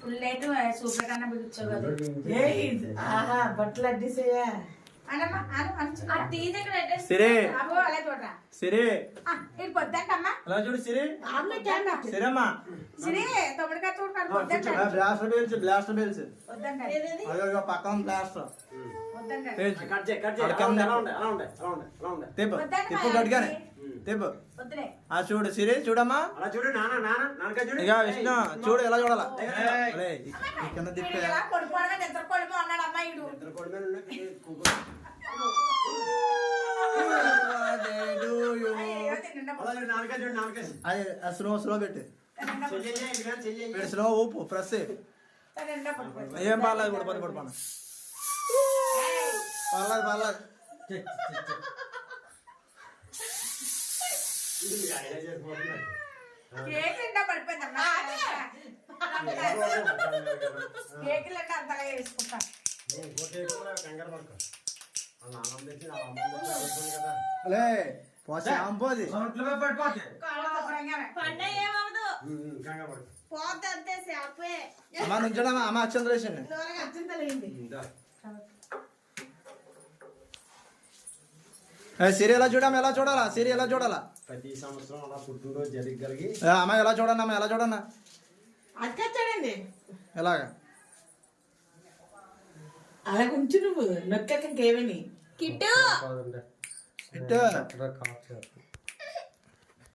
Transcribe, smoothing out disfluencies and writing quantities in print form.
full late super కన్నా బిగించావు కదా బట్టలు అడ్డీసయ్యా సిరే సిరే ఇది పొద్దంటమ్మా అలా చూడు సిరే సిరమ్మా సిరే తొమ్మిదిగా చూడకాడు పొద్దంట బ్లాస్టర్ బెల్స్ వద్దంట పక్కన బ్లాస్టర్ తిప్పు గట్టిగానే తిప్పు చూడు సిరి చూడమ్మా ఇక విష్ణు చూడు ఎలా చూడాలా కింద తిప్పే స్లో స్లో పెట్టు స్లో ఊపు ప్రెస్ ఏం పర్లేదు కూడా పని పడిపోను పర్లేదు పర్లేదు కేక్ నిండా పడిపోయిందమ్మా కేక్ లెక్క అంతగా వేసుకుంటా పోది అమ్మా నుంచోడమ్మా అమ్మ అక్షంతలు వేసండి సిరి ఎలా చూడమ్మా ఎలా చూడాలా సిరి ఎలా చూడాలా ప్రతి సంవత్సరం అలా పుట్టినరోజు జరిగి అమ్మ ఎలా చూడన్నా అమ్మ ఎలా చూడన్నా అక్కడండి ఎలాగా అలా కొంచెం నువ్వు నొక్కక ఇంకేమని కిట్టు ఇట్టు